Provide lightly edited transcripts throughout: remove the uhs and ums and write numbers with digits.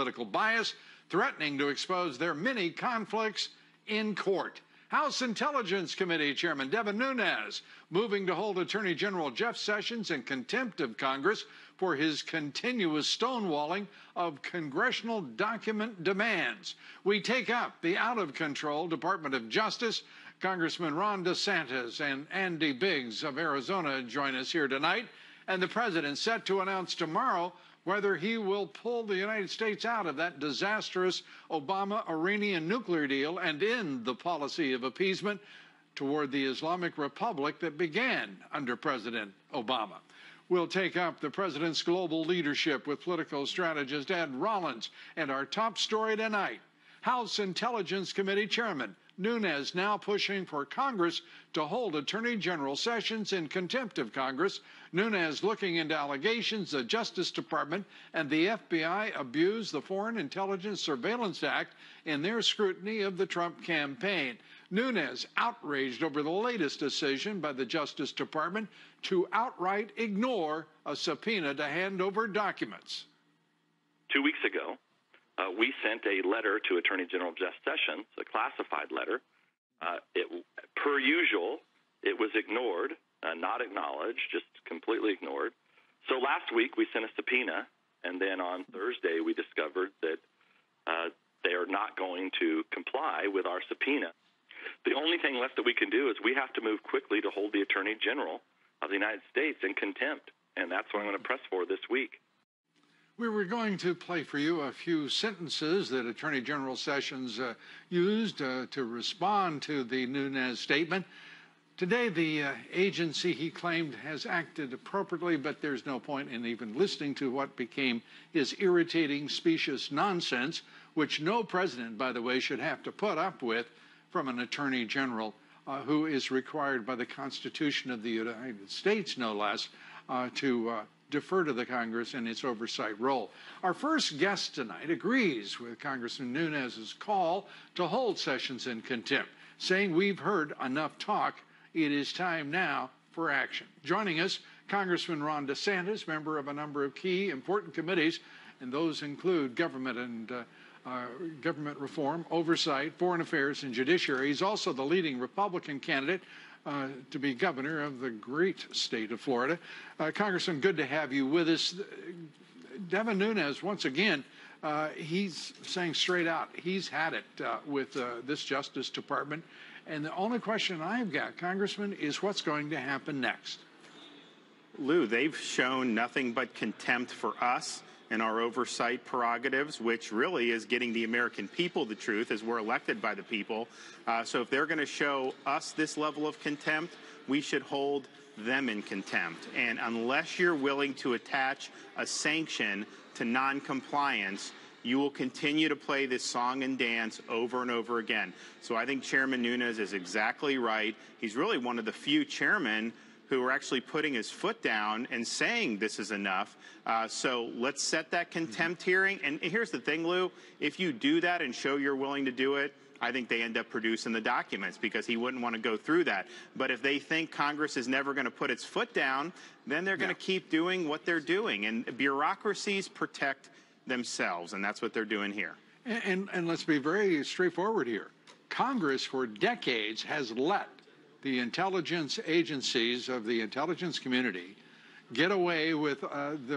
political bias, threatening to expose their many conflicts in court. House Intelligence Committee Chairman Devin Nunes moving to hold Attorney General Jeff Sessions in contempt of Congress for his continuous stonewalling of congressional document demands. We take up the out-of-control Department of Justice. Congressman Ron DeSantis and Andy Biggs of Arizona join us here tonight. And the president set to announce tomorrow whether he will pull the United States out of that disastrous Obama-Iranian nuclear deal and end the policy of appeasement toward the Islamic Republic that began under President Obama. We'll take up the president's global leadership with political strategist Ed Rollins. And our top story tonight, House Intelligence Committee Chairman Nunes now pushing for Congress to hold Attorney General Sessions in contempt of Congress. Nunes looking into allegations the Justice Department and the FBI abused the Foreign Intelligence Surveillance Act in their scrutiny of the Trump campaign. Nunes outraged over the latest decision by the Justice Department to outright ignore a subpoena to hand over documents. 2 weeks ago, we sent a letter to Attorney General Jeff Sessions, a classified letter. Per usual, it was ignored, not acknowledged, just completely ignored. So last week we sent a subpoena, and then on Thursday we discovered that they are not going to comply with our subpoena. The only thing left that we can do is we have to move quickly to hold the Attorney General of the United States in contempt, and that's what I'm going to press for this week. We were going to play for you a few sentences that Attorney General Sessions used to respond to the Nunes statement. Today, the agency, he claimed, has acted appropriately, but there's no point in even listening to what became his irritating, specious nonsense, which no president, by the way, should have to put up with from an Attorney General who is required by the Constitution of the United States, no less, to defer to the Congress in its oversight role. Our first guest tonight agrees with Congressman Nunes' call to hold Sessions in contempt, saying we've heard enough talk. It is time now for action. Joining us, Congressman Ron DeSantis, member of a number of key important committees, and those include government and government reform, oversight, foreign affairs, and judiciary. He's also the leading Republican candidate to be governor of the great state of Florida. Congressman, good to have you with us. Devin Nunes, once again, he's saying straight out he's had it with this Justice Department. And the only question I've got, Congressman, is what's going to happen next? Lou, they've shown nothing but contempt for us and our oversight prerogatives, which really is getting the American people the truth, as we're elected by the people. So if they're going to show us this level of contempt, we should hold them in contempt. And unless you're willing to attach a sanction to noncompliance, you will continue to play this song and dance over and over again. So I think Chairman Nunes is exactly right. He's really one of the few chairmen who are actually putting his foot down and saying this is enough. So let's set that contempt hearing. And here's the thing, Lou, if you do that and show you're willing to do it, I think they end up producing the documents because he wouldn't want to go through that. But if they think Congress is never going to put its foot down, then they're going to keep doing what they're doing. And bureaucracies protect themselves, and that's what they're doing here. And let's be very straightforward here. Congress for decades has let the intelligence agencies of the intelligence community get away with the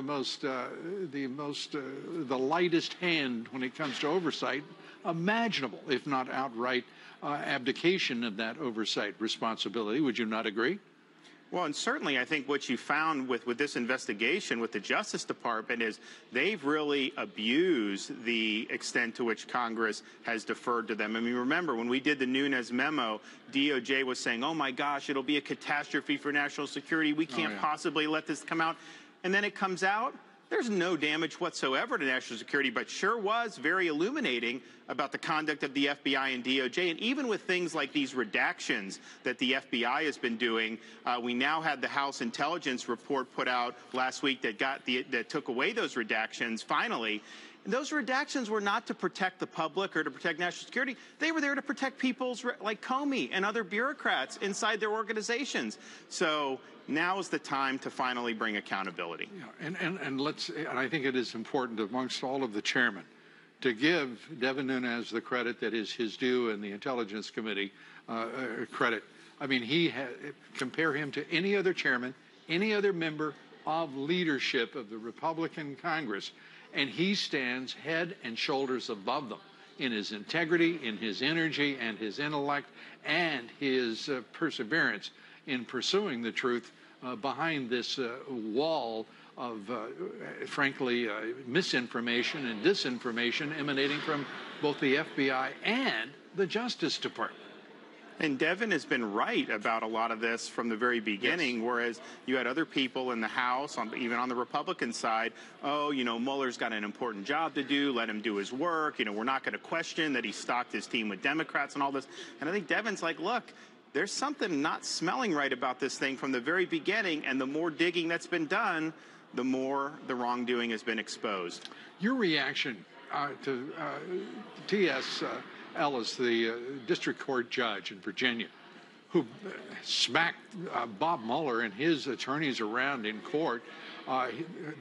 lightest hand when it comes to oversight imaginable, if not outright abdication of that oversight responsibility. Would you not agree? Well, and certainly I think what you found with this investigation with the Justice Department is they've really abused the extent to which Congress has deferred to them. I mean, remember, when we did the Nunes memo, DOJ was saying, oh, my gosh, it'll be a catastrophe for national security. We can't possibly let this come out. And then it comes out. There's no damage whatsoever to national security, but sure was very illuminating about the conduct of the FBI and DOJ. And even with things like these redactions that the FBI has been doing, we now had the House Intelligence report put out last week that took away those redactions finally. And those redactions were not to protect the public or to protect national security. They were there to protect people like Comey and other bureaucrats inside their organizations. So now is the time to finally bring accountability. Yeah, and I think it is important amongst all of the chairmen to give Devin Nunes the credit that is his due and the Intelligence Committee credit. I mean, compare him to any other chairman, any other member of leadership of the Republican Congress, and he stands head and shoulders above them in his integrity, in his energy, and his intellect, and his perseverance in pursuing the truth behind this wall of, frankly, misinformation and disinformation emanating from both the FBI and the Justice Department. And Devin has been right about a lot of this from the very beginning, yes. Whereas you had other people in the House, even on the Republican side, oh, you know, Mueller's got an important job to do, let him do his work, you know, we're not going to question that he stocked his team with Democrats and all this. And I think Devin's like, look, there's something not smelling right about this thing from the very beginning, and the more digging that's been done, the more the wrongdoing has been exposed. Your reaction to T.S. Ellis, the district court judge in Virginia, who smacked Bob Mueller and his attorneys around in court.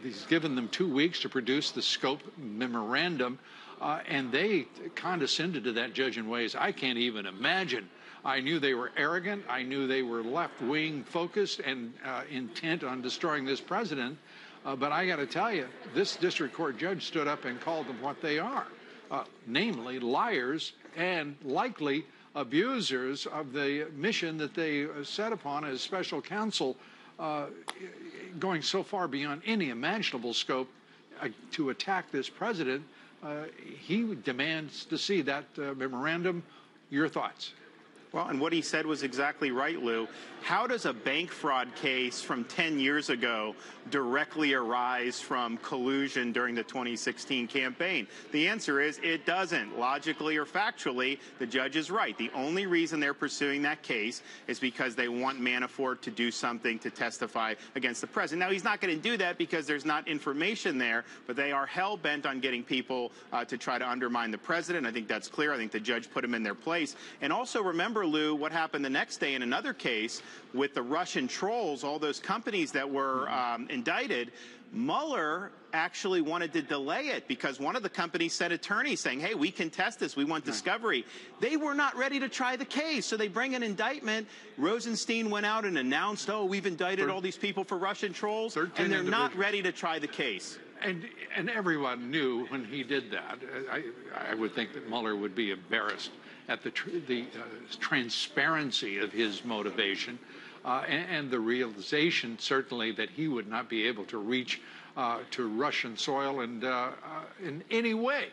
He's given them 2 weeks to produce the scope memorandum, and they condescended to that judge in ways I can't even imagine. I knew they were arrogant. I knew they were left-wing focused and intent on destroying this president. But I got to tell you, this district court judge stood up and called them what they are, namely liars and likely abusers of the mission that they set upon as special counsel, going so far beyond any imaginable scope to attack this president. He demands to see that memorandum. Your thoughts? Well, and what he said was exactly right, Lou. How does a bank fraud case from 10 years ago directly arise from collusion during the 2016 campaign? The answer is it doesn't. Logically or factually, the judge is right. The only reason they're pursuing that case is because they want Manafort to do something to testify against the president. Now, he's not going to do that because there's not information there, but they are hell-bent on getting people to try to undermine the president. I think that's clear. I think the judge put him in their place. And also remember, Lou, what happened the next day in another case with the Russian trolls, all those companies that were indicted. Mueller actually wanted to delay it because one of the companies sent attorneys saying, hey, we can test this. We want discovery. They were not ready to try the case. So they bring an indictment. Rosenstein went out and announced, oh, we've indicted all these people for Russian trolls, and they're not ready to try the case. And everyone knew when he did that. I would think that Mueller would be embarrassed at the transparency of his motivation and the realization, certainly, that he would not be able to reach to Russian soil and in any way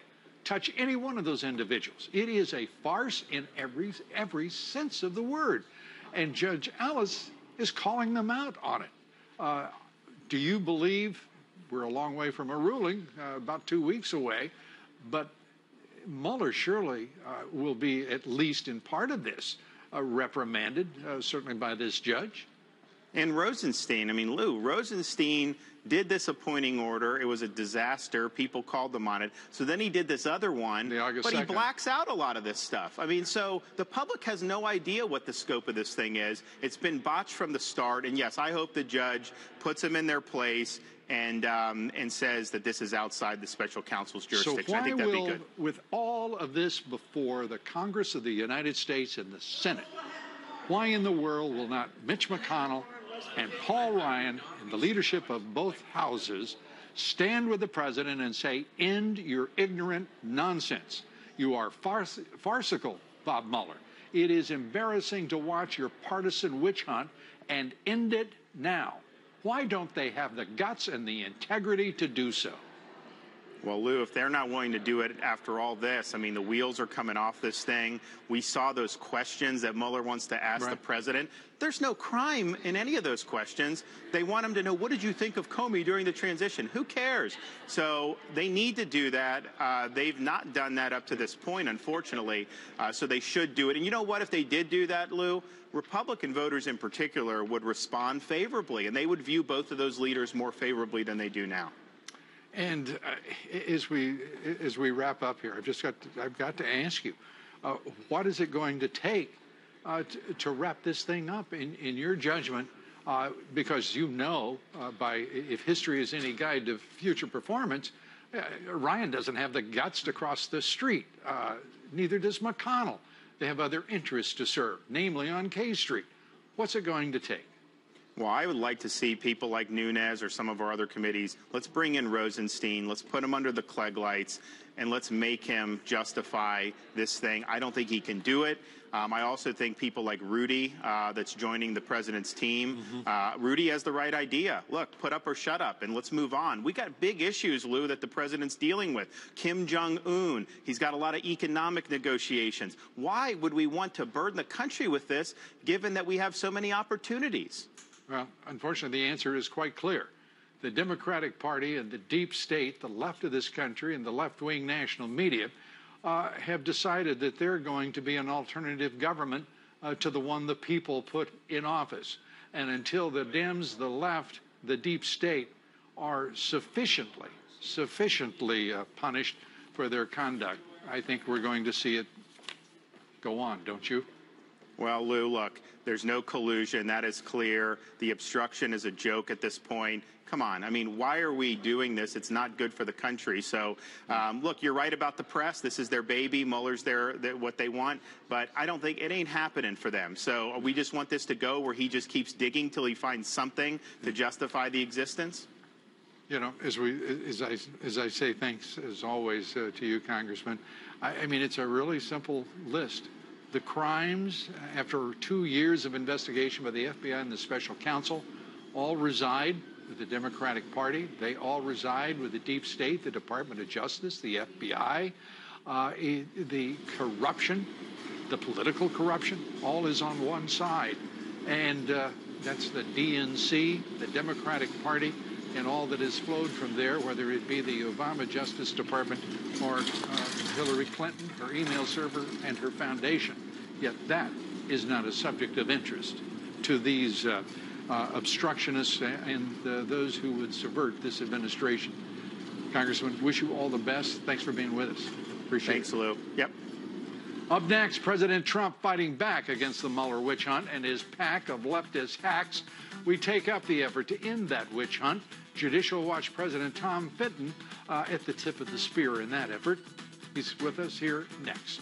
touch any one of those individuals. It is a farce in every sense of the word. And Judge Ellis is calling them out on it. Do you believe, we're a long way from a ruling, about 2 weeks away, but Mueller surely will be, at least in part of this, reprimanded, certainly by this judge? And Rosenstein, I mean, Lou, Rosenstein did this appointing order. It was a disaster. People called them on it. So then he did this other one, but he blacks out a lot of this stuff. I mean, so the public has no idea what the scope of this thing is. It's been botched from the start. And yes, I hope the judge puts them in their place and says that this is outside the special counsel's jurisdiction. So why I think that'd be good. With all of this before the Congress of the United States and the Senate, why in the world will not Mitch McConnell and Paul Ryan and the leadership of both houses stand with the president and say, end your ignorant nonsense? You are farcical, Bob Mueller. It is embarrassing to watch your partisan witch hunt, and end it now. Why don't they have the guts and the integrity to do so? Well, Lou, if they're not willing to do it after all this, I mean, the wheels are coming off this thing. We saw those questions that Mueller wants to ask the president. There's no crime in any of those questions. They want him to know, what did you think of Comey during the transition? Who cares? So they need to do that. They've not done that up to this point, unfortunately. So they should do it. And you know what? If they did do that, Lou, Republican voters in particular would respond favorably, and they would view both of those leaders more favorably than they do now. And as we wrap up here, I've got to ask you, what is it going to take to wrap this thing up in your judgment? Because you know, if history is any guide to future performance, Ryan doesn't have the guts to cross the street. Neither does McConnell. They have other interests to serve, namely on K Street. What's it going to take? Well, I would like to see people like Nunes or some of our other committees. Let's bring in Rosenstein. Let's put him under the Clegg lights, and let's make him justify this thing. I don't think he can do it. I also think people like Rudy, that's joining the president's team, Rudy has the right idea. Look, put up or shut up, and let's move on. We got big issues, Lou, that the president's dealing with. Kim Jong-un, he's got a lot of economic negotiations. Why would we want to burden the country with this, given that we have so many opportunities? Well, unfortunately, the answer is quite clear. The Democratic Party and the deep state, the left of this country, and the left-wing national media have decided that they're going to be an alternative government to the one the people put in office. And until the Dems, the left, the deep state are sufficiently punished for their conduct, I think we're going to see it go on, don't you? Well, Lou, look, there's no collusion. That is clear. The obstruction is a joke at this point. Come on. I mean, why are we doing this? It's not good for the country. So, look, you're right about the press. This is their baby. Mueller's what they want. But I don't think it ain't happening for them. So we just want this to go where he just keeps digging till he finds something to justify the existence? You know, as I say, thanks as always to you, Congressman. I mean, it's a really simple list. The crimes, after 2 years of investigation by the FBI and the special counsel, all reside with the Democratic Party. They all reside with the deep state, the Department of Justice, the FBI. The corruption, the political corruption, all is on one side. And that's the DNC, the Democratic Party, and all that has flowed from there, whether it be the Obama Justice Department or Hillary Clinton, her email server, and her foundation. Yet that is not a subject of interest to these obstructionists and those who would subvert this administration. Congressman, wish you all the best. Thanks for being with us. Appreciate it. Thanks, Lou. Yep. Up next, President Trump fighting back against the Mueller witch hunt and his pack of leftist hacks. We take up the effort to end that witch hunt. Judicial Watch President Tom Fitton at the tip of the spear in that effort. He's with us here next.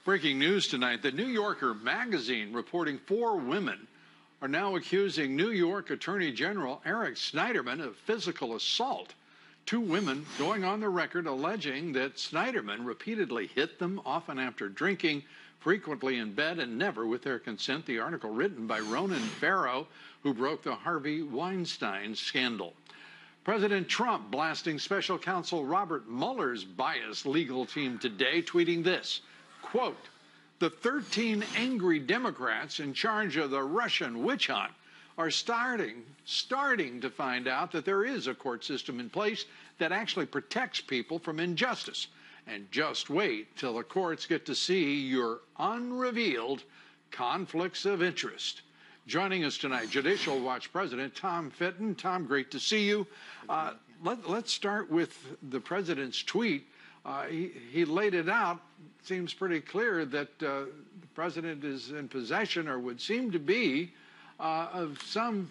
Breaking news tonight, the New Yorker magazine reporting 4 women are now accusing New York Attorney General Eric Schneiderman of physical assault. 2 women going on the record alleging that Schneiderman repeatedly hit them, often after drinking, frequently in bed, and never with their consent. The article written by Ronan Farrow, who broke the Harvey Weinstein scandal. President Trump blasting special counsel Robert Mueller's biased legal team today, tweeting this, quote, "The 13 angry Democrats in charge of the Russian witch hunt are starting to find out that there is a court system in place that actually protects people from injustice. And just wait till the courts get to see your unrevealed conflicts of interest." Joining us tonight, Judicial Watch President Tom Fitton. Tom, great to see you. Let's start with the president's tweet. He laid it out. It seems pretty clear that the president is in possession, or would seem to be, of some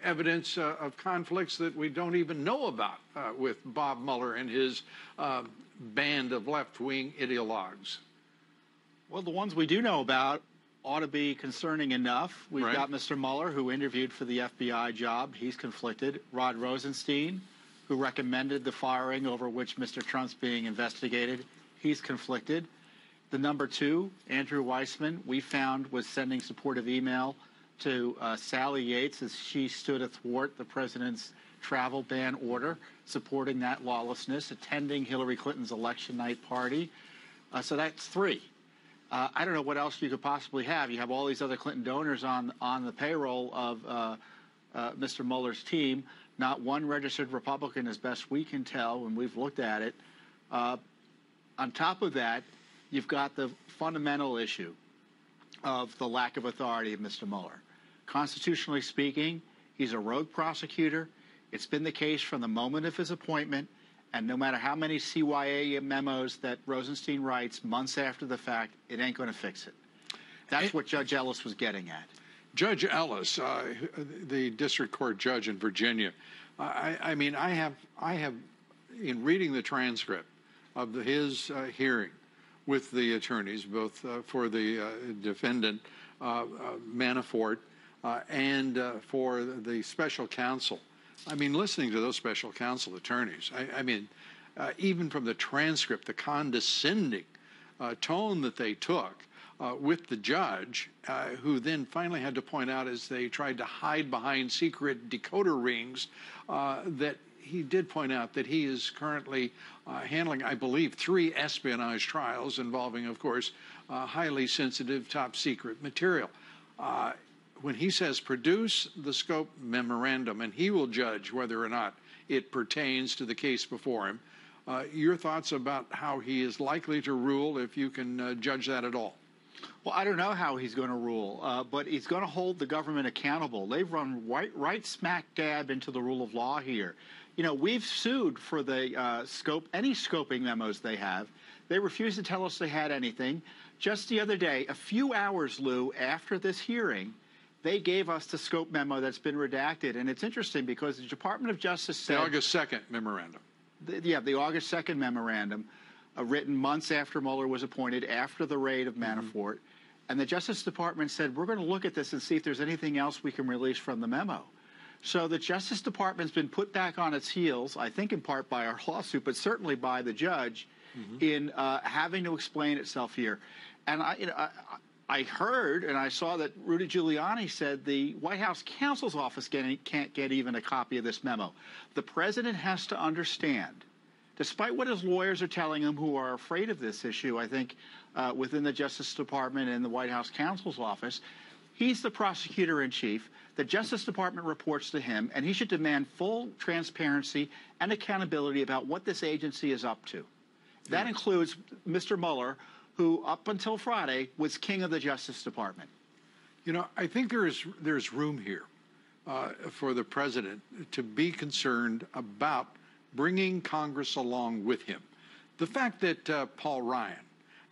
evidence of conflicts that we don't even know about with Bob Mueller and his band of left-wing ideologues. Well, the ones we do know about ought to be concerning enough. We've got Mr. Mueller, who interviewed for the FBI job. He's conflicted. Rod Rosenstein, who recommended the firing over which Mr. Trump's being investigated. He's conflicted. The number 2, Andrew Weissman, we found was sending supportive email to Sally Yates as she stood athwart the president's travel ban order, supporting that lawlessness, attending Hillary Clinton's election night party. So that's 3. I don't know what else you could possibly have. You have all these other Clinton donors on the payroll of Mr. Mueller's team. Not one registered Republican, as best we can tell when we've looked at it. On top of that, you've got the fundamental issue of the lack of authority of Mr. Mueller. Constitutionally speaking, he's a rogue prosecutor. It's been the case from the moment of his appointment, and no matter how many CYA memos that Rosenstein writes months after the fact, it ain't going to fix it. That's what Judge Ellis was getting at. Judge Ellis, the district court judge in Virginia, I mean, I have, in reading the transcript of his hearing with the attorneys, both for the defendant Manafort and for the special counsel. I mean, listening to those special counsel attorneys, I mean, even from the transcript, the condescending tone that they took with the judge, who then finally had to point out as they tried to hide behind secret decoder rings that he did point out that he is currently handling, I believe, 3 espionage trials involving, of course, highly sensitive, top secret material. When he says produce the scope memorandum and he will judge whether or not it pertains to the case before him, your thoughts about how he is likely to rule, if you can judge that at all? Well, I don't know how he's going to rule, but he's going to hold the government accountable. They've run right smack dab into the rule of law here. You know, we've sued for the any scoping memos they have. They refuse to tell us they had anything. Just the other day, a few hours, Lou, after this hearing, they gave us the scope memo that's been redacted. And it's interesting because the Department of Justice said... The August 2nd memorandum. The August 2nd memorandum, written months after Mueller was appointed, after the raid of Manafort. And the Justice Department said, we're going to look at this and see if there's anything else we can release from the memo. So the Justice Department's been put back on its heels, I think in part by our lawsuit, but certainly by the judge, in having to explain itself here. And I heard and I saw that Rudy Giuliani said the White House counsel's office can't get even a copy of this memo. The president has to understand, despite what his lawyers are telling him, who are afraid of this issue, I think, within the Justice Department and the White House counsel's office, he's the prosecutor in chief. The Justice Department reports to him, and he should demand full transparency and accountability about what this agency is up to. That includes Mr. Mueller, who up until Friday was king of the Justice Department. You know, I think there's room here for the president to be concerned about bringing Congress along with him. The fact that Paul Ryan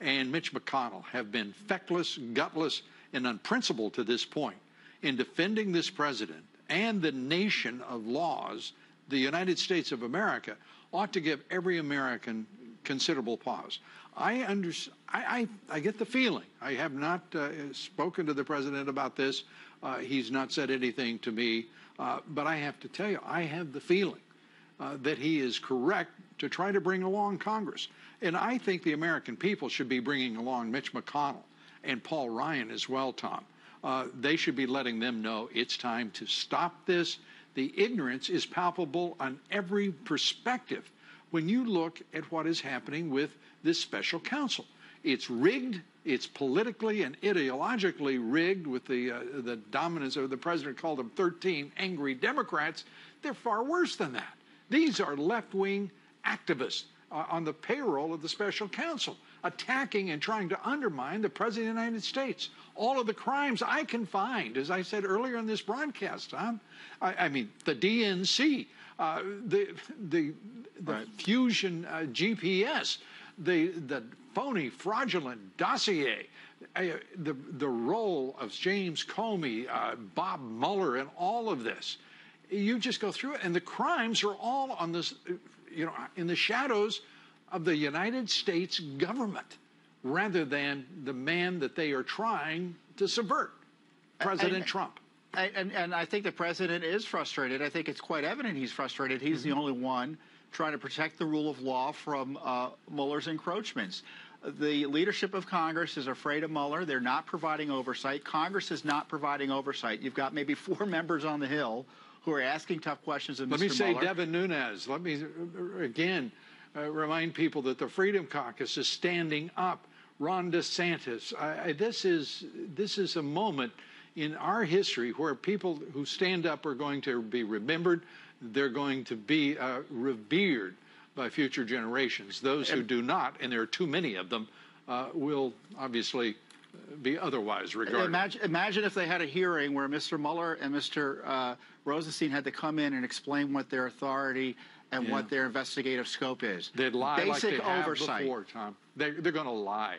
and Mitch McConnell have been feckless, gutless, and unprincipled to this point in defending this president and the nation of laws, the United States of America, ought to give every American considerable pause. I get the feeling, I have not spoken to the president about this, he's not said anything to me, but I have to tell you, I have the feeling that he is correct to try to bring along Congress. And I think the American people should be bringing along Mitch McConnell and Paul Ryan as well, Tom. They should be letting them know it's time to stop this. The ignorance is palpable on every perspective when you look at what is happening with this special counsel. It's rigged. It's politically and ideologically rigged with the dominance of the president called them 13 angry Democrats. They're far worse than that. These are left-wing activists on the payroll of the special counsel, attacking and trying to undermine the President of the United States. All of the crimes I can find, as I said earlier in this broadcast, Tom, I mean, the DNC, the Fusion GPS, the phony, fraudulent dossier, the role of James Comey, Bob Mueller, and all of this. You just go through it, and the crimes are all on this, in the shadows of the United States government, rather than the man that they are trying to subvert, President Trump. And I think the president is frustrated. I think it's quite evident he's frustrated. He's the only one trying to protect the rule of law from Mueller's encroachments. The leadership of Congress is afraid of Mueller. They're not providing oversight. Congress is not providing oversight. You've got maybe 4 members on the Hill who are asking tough questions of Mr. Mueller. Let me say Devin Nunes. Let me, again, remind people that the Freedom Caucus is standing up. Ron DeSantis. This is a moment in our history where people who stand up are going to be remembered. They're going to be revered by future generations. Those who do not, and there are too many of them, will obviously be otherwise regarded. Imagine if they had a hearing where Mr. Mueller and Mr. Rosenstein had to come in and explain what their authority and what their investigative scope is. They'd lie Basic like they have oversight. before, Tom. They're going to lie.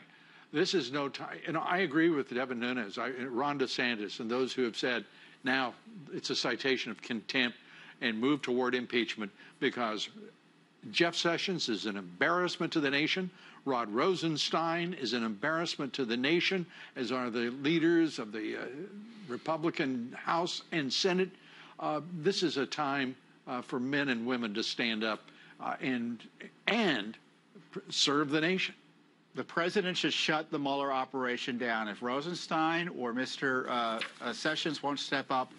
This is no time. I agree with Devin Nunes, Ron DeSantis, and those who have said now it's a citation of contempt. and move toward impeachment, because Jeff Sessions is an embarrassment to the nation. Rod Rosenstein is an embarrassment to the nation, as are the leaders of the Republican House and Senate. This is a time for men and women to stand up and serve the nation. The president should shut the Mueller operation down. If Rosenstein or Mr. Sessions won't step up,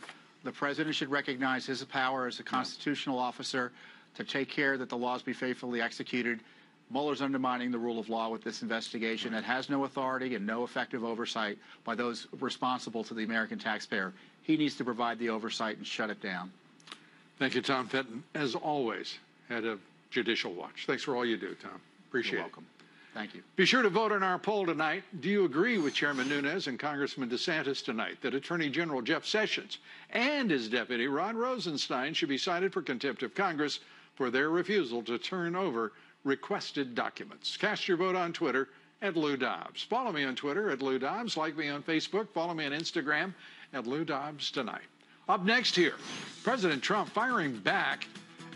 the president should recognize his power as a constitutional officer to take care that the laws be faithfully executed. Mueller's undermining the rule of law with this investigation. It has no authority and no effective oversight by those responsible to the American taxpayer. He needs to provide the oversight and shut it down. Thank you, Tom Fenton. As always, head of Judicial Watch. Thanks for all you do, Tom. Appreciate it. You're welcome. Thank you. Be sure to vote in our poll tonight. Do you agree with Chairman Nunes and Congressman DeSantis tonight that Attorney General Jeff Sessions and his deputy, Rod Rosenstein, should be cited for contempt of Congress for their refusal to turn over requested documents? Cast your vote on Twitter at Lou Dobbs. Follow me on Twitter at Lou Dobbs. Like me on Facebook. Follow me on Instagram at Lou Dobbs Tonight. Up next here, President Trump firing back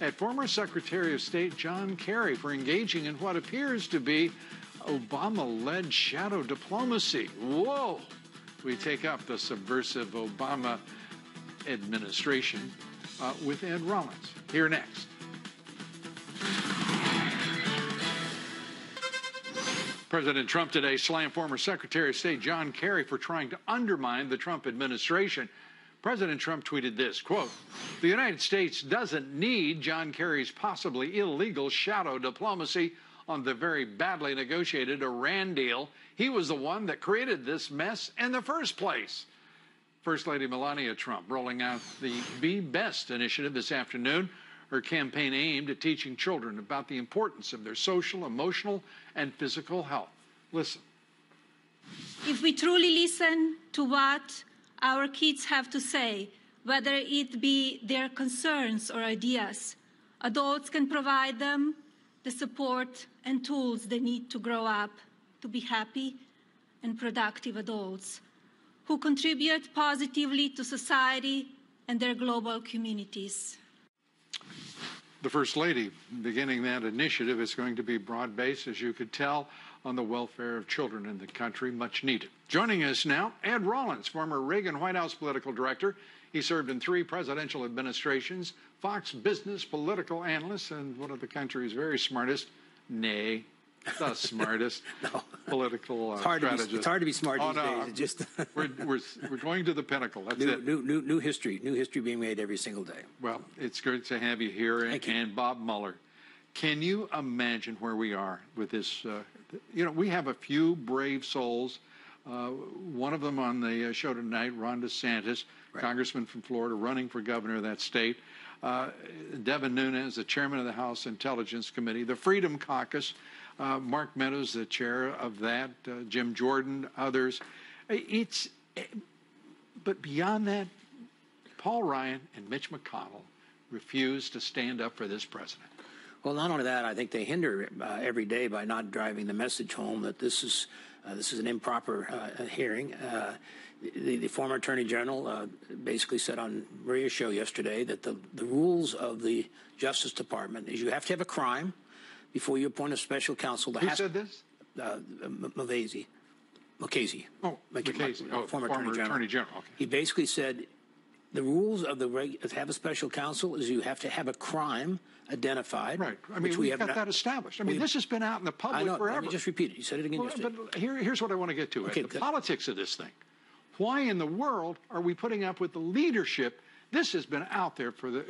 at former Secretary of State John Kerry for engaging in what appears to be Obama-led shadow diplomacy. Whoa! We take up the subversive Obama administration with Ed Rollins. Here next. President Trump today slammed former Secretary of State John Kerry for trying to undermine the Trump administration. President Trump tweeted this, quote, "The United States doesn't need John Kerry's possibly illegal shadow diplomacy on the very badly negotiated Iran deal. He was the one that created this mess in the first place." First Lady Melania Trump rolling out the Be Best initiative this afternoon, her campaign aimed at teaching children about the importance of their social, emotional, and physical health. Listen. If we truly listen to what our kids have to say, whether it be their concerns or ideas, adults can provide them the support and tools they need to grow up to be happy and productive adults who contribute positively to society and their global communities. The First Lady beginning that initiative is going to be broad-based, as you could tell, on the welfare of children in the country, much needed. Joining us now, Ed Rollins, former Reagan White House political director. He served in 3 presidential administrations, Fox Business political analyst, and one of the country's very smartest, the smartest political strategist. It's hard to be smart these days. It just we're going to the pinnacle. That's it. New history being made every single day. Well, it's good to have you here, and Bob Mueller. Can you imagine where we are with this? We have a few brave souls. One of them on the show tonight, Ron DeSantis, right, Congressman from Florida, running for governor of that state. Devin Nunes, the chairman of the House Intelligence Committee. The Freedom Caucus, Mark Meadows, the chair of that, Jim Jordan, others. But beyond that, Paul Ryan and Mitch McConnell refuse to stand up for this president. Well, not only that, I think they hinder every day by not driving the message home that this is an improper hearing. The former Attorney General basically said on Maria's show yesterday that the rules of the Justice Department is you have to have a crime before you appoint a special counsel. Who said this? Mukasey. Oh, Mukasey. Former Attorney General. Okay. He basically said the rules of have a special counsel is you have to have a crime identified. Right. I mean, we've got that established. I mean, this has been out in the public forever. Let me just repeat it. You said it again yesterday. But here's what I want to get to. Okay, the politics of this thing. Why in the world are we putting up with the leadership? This has been out there for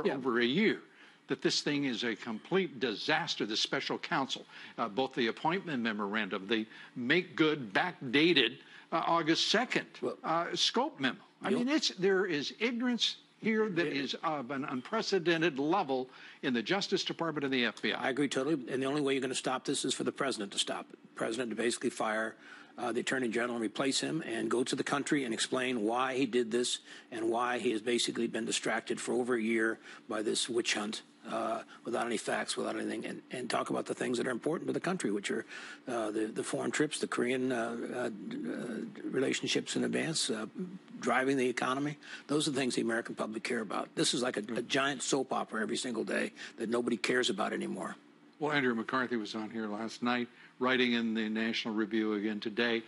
over a year, that this thing is a complete disaster, the special counsel, both the appointment memorandum, the make good backdated August 2nd scope memo. I mean, there is ignorance here that is of an unprecedented level in the Justice Department and the FBI. I agree totally. And the only way you're going to stop this is for the president to stop it. The president to basically fire the Attorney General and replace him and go to the country and explain why he did this and why he has basically been distracted for over a year by this witch hunt without any facts, without anything, and talk about the things that are important to the country, which are the foreign trips, the Korean relationships in advance, driving the economy. Those are the things the American public care about. This is like a giant soap opera every single day that nobody cares about anymore. Well, Andrew McCarthy was on here last night, writing in the National Review again today.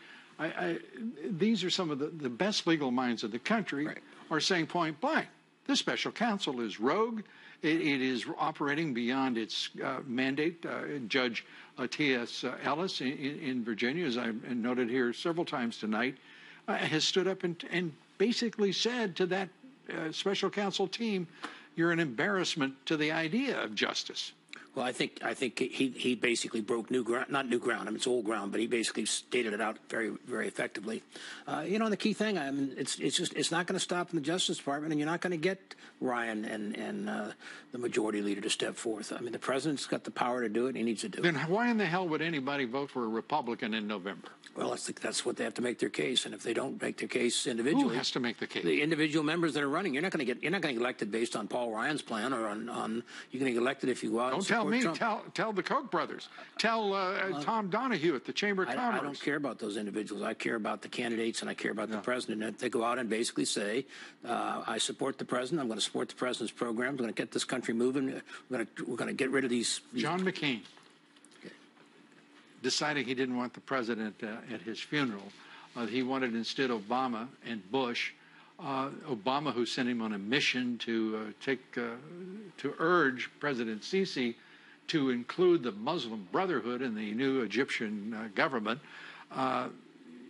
These are some of the best legal minds of the country are saying point blank, this special counsel is rogue. It is operating beyond its mandate. Judge T.S. Ellis in Virginia, as I noted here several times tonight, has stood up and basically said to that special counsel team, you're an embarrassment to the idea of justice. Well, I think he basically broke new ground, not new ground. I mean, it's old ground, but he basically stated it out very, very effectively. And the key thing, I mean, it's not going to stop in the Justice Department, and you're not going to get Ryan and the majority leader to step forth. I mean, the president's got the power to do it. He needs to do it. Then why in the hell would anybody vote for a Republican in November? Well, that's what they have to make their case, and if they don't make their case individually, who has to make the case? The individual members that are running. You're not going to get elected based on Paul Ryan's plan or on you're going to get elected if you go out. Don't tell me. Tell the Koch brothers. Tell Tom Donahue at the Chamber of Commerce. I don't care about those individuals. I care about the candidates, and I care about the president. And if they go out and basically say, I support the president. I'm going to support the president's program. We're going to get this country moving. We're going to get rid of these. John McCain decided he didn't want the president at his funeral. He wanted instead Obama and Bush. Obama, who sent him on a mission to urge President Sisi to include the Muslim Brotherhood in the new Egyptian government.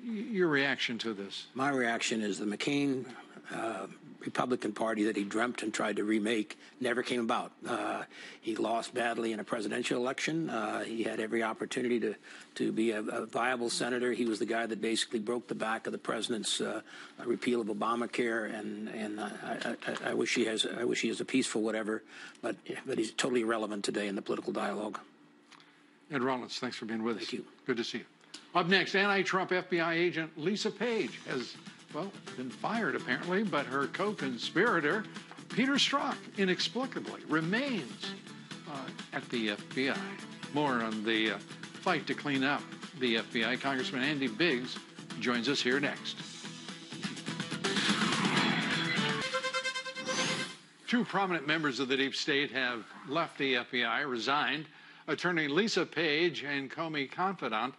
Your reaction to this? My reaction is the McCain Republican Party that he dreamt and tried to remake never came about. He lost badly in a presidential election. He had every opportunity to be a viable senator. He was the guy that basically broke the back of the president's repeal of Obamacare, and I wish he has a peaceful whatever, but he's totally irrelevant today in the political dialogue. Ed Rollins, thanks for being with us. Thank you. Good to see you. Up next, anti-Trump FBI agent Lisa Page has, been fired apparently, but her co-conspirator, Peter Strzok, inexplicably remains at the FBI. More on the fight to clean up the FBI. Congressman Andy Biggs joins us here next. Two prominent members of the deep state have left the FBI, resigned. Attorney Lisa Page and Comey confidant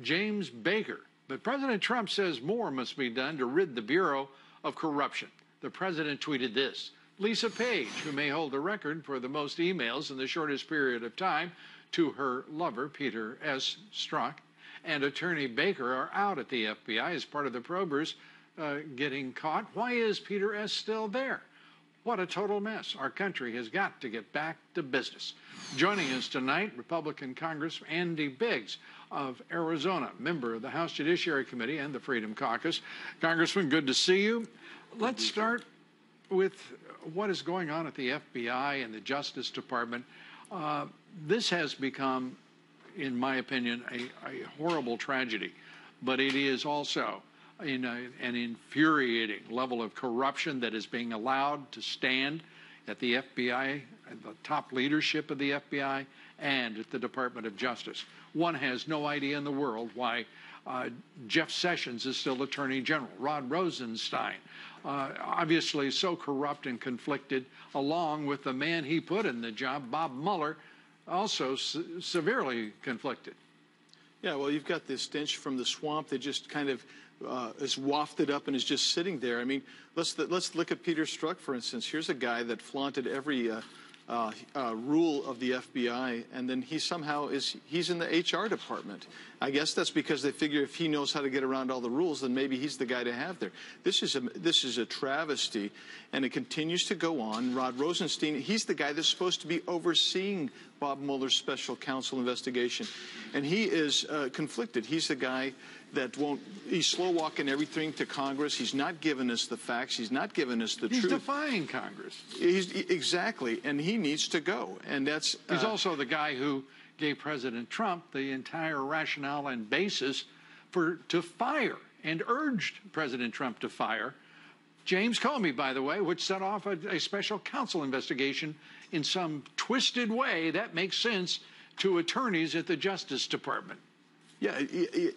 James Baker. But President Trump says more must be done to rid the Bureau of corruption. The president tweeted this: Lisa Page, who may hold the record for the most emails in the shortest period of time to her lover, Peter S. Strzok, and Attorney Baker are out at the FBI as part of the probers getting caught. Why is Peter S. still there? What a total mess. Our country has got to get back to business. Joining us tonight, Republican Congressman Andy Biggs of Arizona, member of the House Judiciary Committee and the Freedom Caucus. Congressman, good to see you. Let's start with what is going on at the FBI and the Justice Department. This has become, in my opinion, a horrible tragedy, but it is also an infuriating level of corruption that is being allowed to stand at the FBI, at the top leadership of the FBI, and at the Department of Justice. One has no idea in the world why Jeff Sessions is still Attorney General. Rod Rosenstein, obviously so corrupt and conflicted, along with the man he put in the job, Bob Mueller, also severely conflicted. Yeah, well, you've got this stench from the swamp that just kind of is wafted up and is just sitting there. I mean, let's look at Peter Strzok, for instance. Here's a guy that flaunted every rule of the FBI, and then he's in the HR department. I guess that's because they figure if he knows how to get around all the rules, then maybe he's the guy to have there. This is a travesty, and it continues to go on. Rod Rosenstein, he's the guy that's supposed to be overseeing Bob Mueller's special counsel investigation, and he is conflicted. He's the guy that he's slow walking everything to Congress. He's not giving us the facts. He's not giving us the truth. He's defying Congress. Exactly, and he needs to go. And that's he's also the guy who gave President Trump the entire rationale and basis to fire, and urged President Trump to fire James Comey, by the way, which set off a special counsel investigation in some twisted way, that makes sense to attorneys at the Justice Department. Yeah,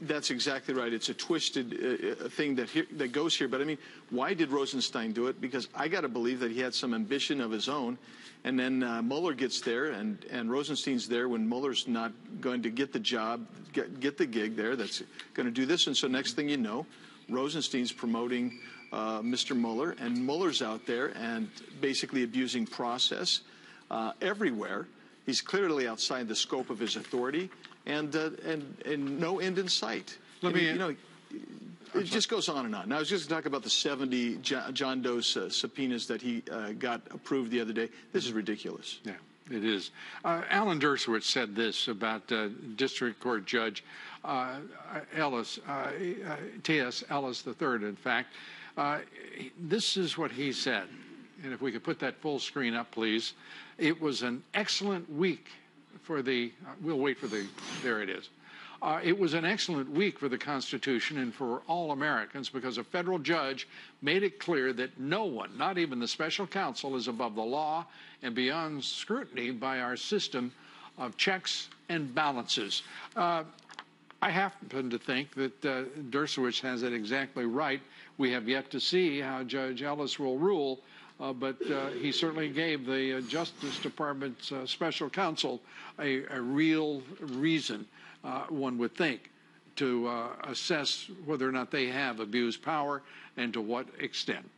that's exactly right. It's a twisted thing that goes here. But, I mean, why did Rosenstein do it? Because I got to believe that he had some ambition of his own. And then Mueller gets there, and Rosenstein's there when Mueller's not going to get the job, get the gig there that's going to do this. And so next thing you know, Rosenstein's promoting Mr. Mueller, and Mueller's out there and basically abusing process everywhere. He's clearly outside the scope of his authority. And no end in sight. It just goes on and on. Now, I was just going to talk about the 70 John Doe subpoenas that he got approved the other day. This is ridiculous. Yeah, it is. Alan Dershowitz said this about District Court Judge Ellis, T.S. Ellis III, in fact. This is what he said. And if we could put that full screen up, please. It was an excellent week for the, we'll wait for the, there it is. It was an excellent week for the Constitution and for all Americans because a federal judge made it clear that no one, not even the special counsel, is above the law and beyond scrutiny by our system of checks and balances. I happen to think that Dershowitz has it exactly right. We have yet to see how Judge Ellis will rule. But he certainly gave the Justice Department's special counsel a real reason, one would think, to assess whether or not they have abused power and to what extent.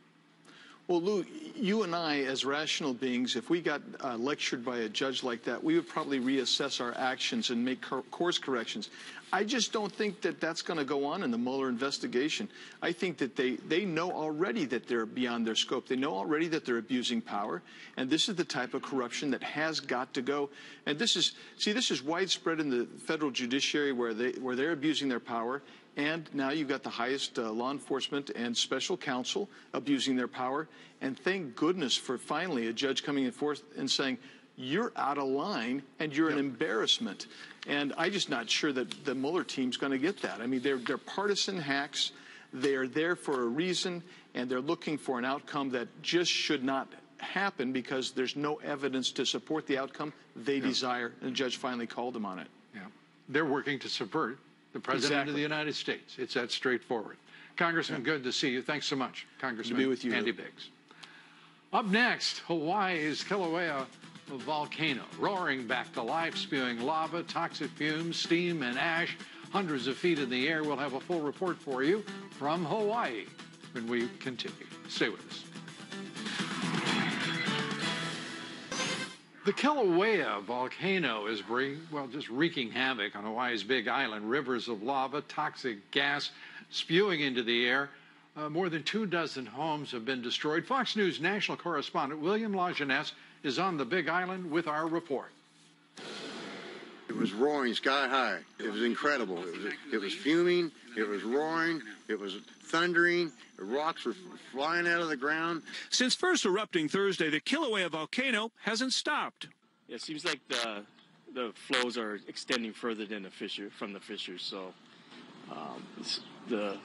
Well, Lou, you and I, as rational beings, if we got lectured by a judge like that, we would probably reassess our actions and make course corrections. I just don't think that that's going to go on in the Mueller investigation. I think that they know already that they're beyond their scope. They know already that they're abusing power, and this is the type of corruption that has got to go. And this is widespread in the federal judiciary where they're abusing their power. And now you've got the highest law enforcement and special counsel abusing their power. And thank goodness for finally a judge coming forth and saying, you're out of line and you're an embarrassment. And I'm just not sure that the Mueller team's going to get that. I mean, they're partisan hacks. They're there for a reason, and they're looking for an outcome that just should not happen because there's no evidence to support the outcome they desire. And the judge finally called them on it. Yeah, they're working to subvert the President of the United States. It's that straightforward. Congressman, good to see you. Thanks so much, Congressman to be with you, Andy Biggs. Up next, Hawaii's Kilauea volcano roaring back to life, spewing lava, toxic fumes, steam, and ash hundreds of feet in the air. We'll have a full report for you from Hawaii when we continue. Stay with us. The Kilauea volcano is just wreaking havoc on Hawaii's Big Island. Rivers of lava, toxic gas spewing into the air. More than 24 homes have been destroyed. Fox News national correspondent William LaJeunesse is on the Big Island with our report. It was roaring sky high. It was incredible. It was fuming. It was roaring. It was thundering. The rocks were flying out of the ground. Since first erupting Thursday, the Kilauea volcano hasn't stopped. It seems like the flows are extending further than from the fissures, so the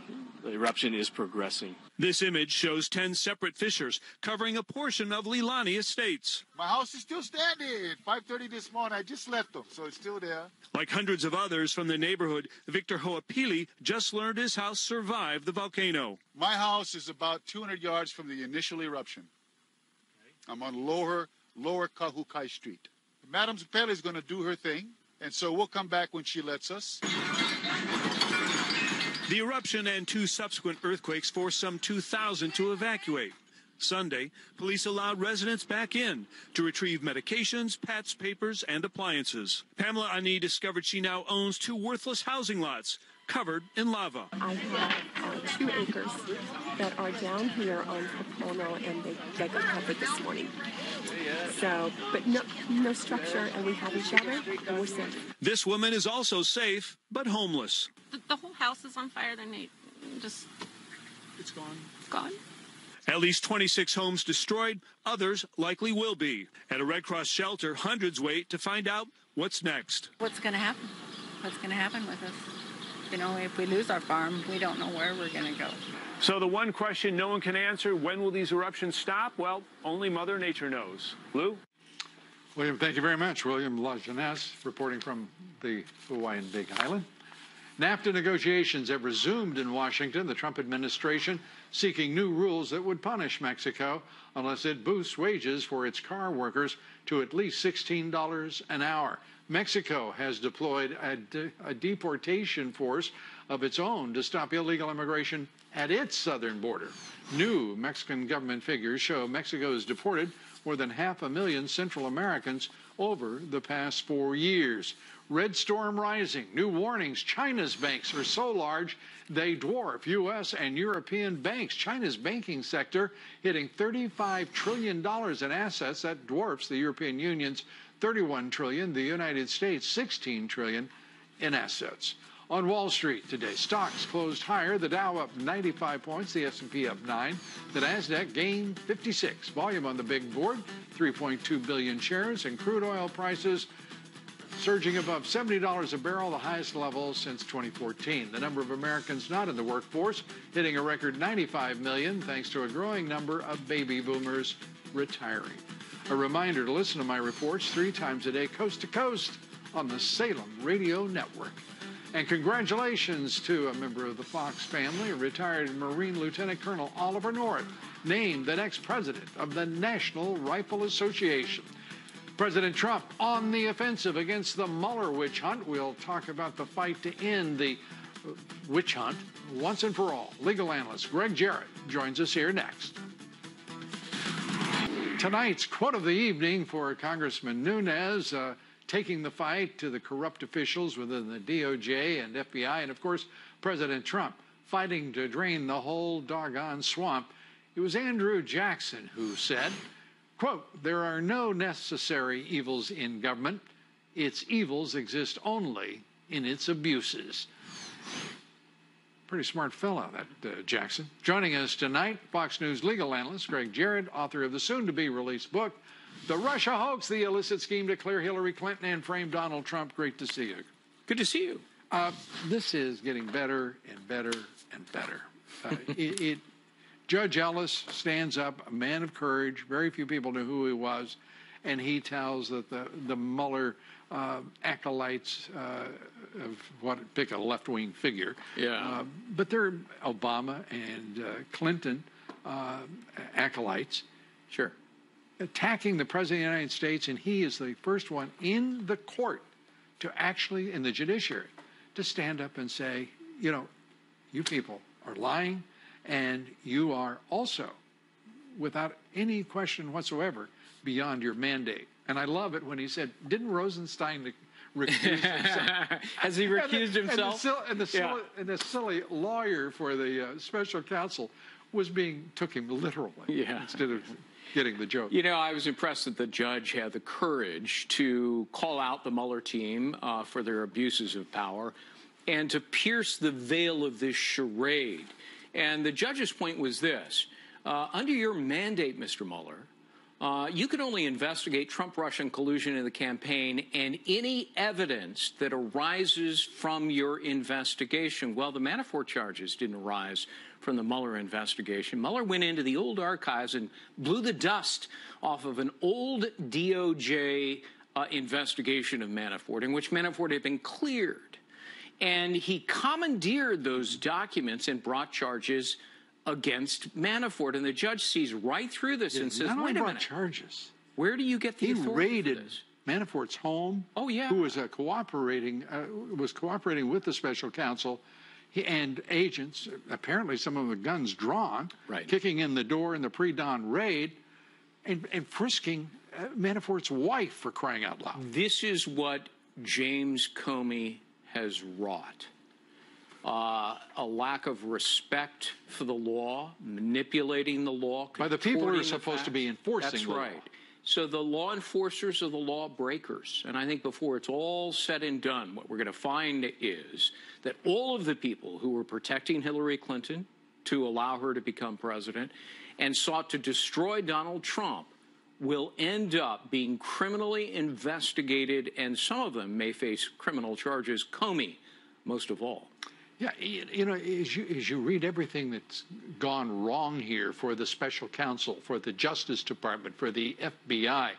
eruption is progressing. This image shows 10 separate fissures covering a portion of Leilani Estates. My house is still standing. 5:30 this morning, I just left them, so it's still there. Like hundreds of others from the neighborhood, Victor Hoapili just learned his house survived the volcano. My house is about 200 yards from the initial eruption. I'm on lower Kahukai Street. Madam Zapelli is going to do her thing, and so we'll come back when she lets us. The eruption and 2 subsequent earthquakes forced some 2,000 to evacuate. Sunday, police allowed residents back in to retrieve medications, pets, papers, and appliances. Pamela Ani discovered she now owns 2 worthless housing lots covered in lava. I have 2 acres that are down here on Popono, and they got covered this morning. So, but no structure, and we have each other, and we're safe. This woman is also safe, but homeless. The whole house is on fire. Then It's gone. It's gone. At least 26 homes destroyed. Others likely will be. At a Red Cross shelter, hundreds wait to find out what's next. What's going to happen? What's going to happen with us? You know, if we lose our farm, we don't know where we're going to go. So the one question no one can answer, when will these eruptions stop? Well, only Mother Nature knows. Lou? William, thank you very much. William LaJeunesse reporting from the Hawaiian Big Island. NAFTA negotiations have resumed in Washington. The Trump administration seeking new rules that would punish Mexico unless it boosts wages for its car workers to at least $16 an hour. Mexico has deployed a deportation force of its own to stop illegal immigration at its southern border. New Mexican government figures show Mexico has deported more than 500,000 Central Americans over the past 4 years. Red storm rising, new warnings. China's banks are so large they dwarf U.S. and European banks. China's banking sector hitting $35 trillion in assets. That dwarfs the European Union's $31 trillion, the United States $16 trillion in assets. On Wall Street today, stocks closed higher. The Dow up 95 points, the S&P up 9. The Nasdaq gained 56. Volume on the big board, 3.2 billion shares, and crude oil prices surging above $70 a barrel, the highest level since 2014. The number of Americans not in the workforce hitting a record 95 million, thanks to a growing number of baby boomers retiring. A reminder to listen to my reports 3 times a day, coast to coast, on the Salem Radio Network. And congratulations to a member of the Fox family, retired Marine Lieutenant Colonel Oliver North, named the next president of the National Rifle Association. President Trump on the offensive against the Mueller witch hunt. We'll talk about the fight to end the witch hunt once and for all. Legal analyst Greg Jarrett joins us here next. Tonight's quote of the evening for Congressman Nunes, taking the fight to the corrupt officials within the DOJ and FBI, and of course, President Trump fighting to drain the whole doggone swamp. It was Andrew Jackson who said, quote, "There are no necessary evils in government. Its evils exist only in its abuses." Pretty smart fellow, that Jackson. Joining us tonight, Fox News legal analyst Greg Jarrett, author of the soon-to-be-released book, The Russia Hoax, the illicit scheme to clear Hillary Clinton and frame Donald Trump. Great to see you. Good to see you. This is getting better and better and better. Judge Ellis stands up, a man of courage. Very few people knew who he was. And he tells that the Mueller acolytes pick a left-wing figure. Yeah. But they're Obama and Clinton acolytes. Sure. Attacking the President of the United States, and he is the first one in the court to actually, in the judiciary, to stand up and say, you know, you people are lying, and you are also, without any question whatsoever, beyond your mandate. And I love it when he said, didn't Rosenstein recuse himself? Has he recused himself? And the silly lawyer for the special counsel took him literally instead of getting the joke. You know, I was impressed that the judge had the courage to call out the Mueller team for their abuses of power and to pierce the veil of this charade. And the judge's point was this. Under your mandate, Mr. Mueller, you could only investigate Trump-Russian collusion in the campaign and any evidence that arises from your investigation. Well, the Manafort charges didn't arise from the Mueller investigation. Mueller went into the old archives and blew the dust off of an old DOJ investigation of Manafort, in which Manafort had been cleared. And he commandeered those documents and brought charges against Manafort. And the judge sees right through this and says, wait a minute. Charges. Where do you get the authority He raided for this? Manafort's home. Oh, yeah. Who was cooperating with the special counsel and agents, apparently some of the guns drawn, kicking in the door in the pre-dawn raid, and frisking Manafort's wife, for crying out loud. This is what James Comey has wrought. A lack of respect for the law, manipulating the law. By the people who are supposed to be enforcing the law. That's right. So the law enforcers are the law breakers. And I think before it's all said and done, what we're going to find is that all of the people who were protecting Hillary Clinton to allow her to become president and sought to destroy Donald Trump will end up being criminally investigated, and some of them may face criminal charges, Comey most of all. Yeah, you know, as you read everything that's gone wrong here for the special counsel, for the Justice Department, for the FBI,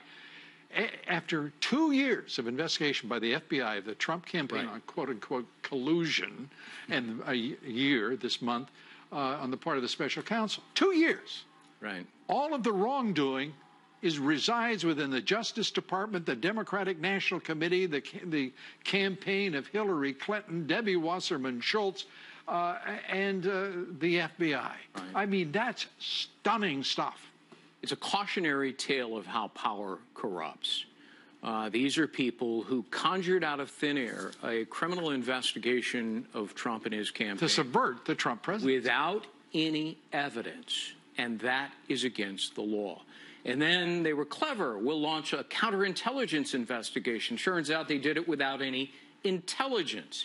After 2 years of investigation by the FBI of the Trump campaign on quote-unquote collusion, and a year this month on the part of the special counsel, 2 years. Right. All of the wrongdoing resides within the Justice Department, the Democratic National Committee, the campaign of Hillary Clinton, Debbie Wasserman Schultz, and the FBI. Right. I mean, that's stunning stuff. It's a cautionary tale of how power corrupts. These are people who conjured out of thin air a criminal investigation of Trump and his campaign. To subvert the Trump presidency. Without any evidence, and that is against the law. And then they were clever. We'll launch a counterintelligence investigation. Turns out they did it without any intelligence.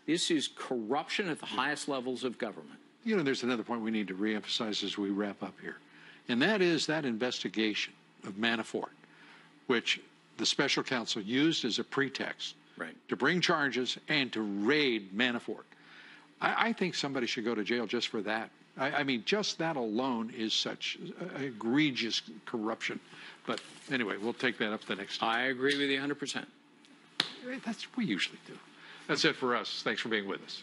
This is corruption at the highest levels of government. You know, there's another point we need to reemphasize as we wrap up here. And that is that investigation of Manafort, which the special counsel used as a pretext to bring charges and to raid Manafort. I think somebody should go to jail just for that. I mean, just that alone is such egregious corruption. But anyway, we'll take that up the next time. I agree with you 100%. That's what we usually do. That's it for us. Thanks for being with us.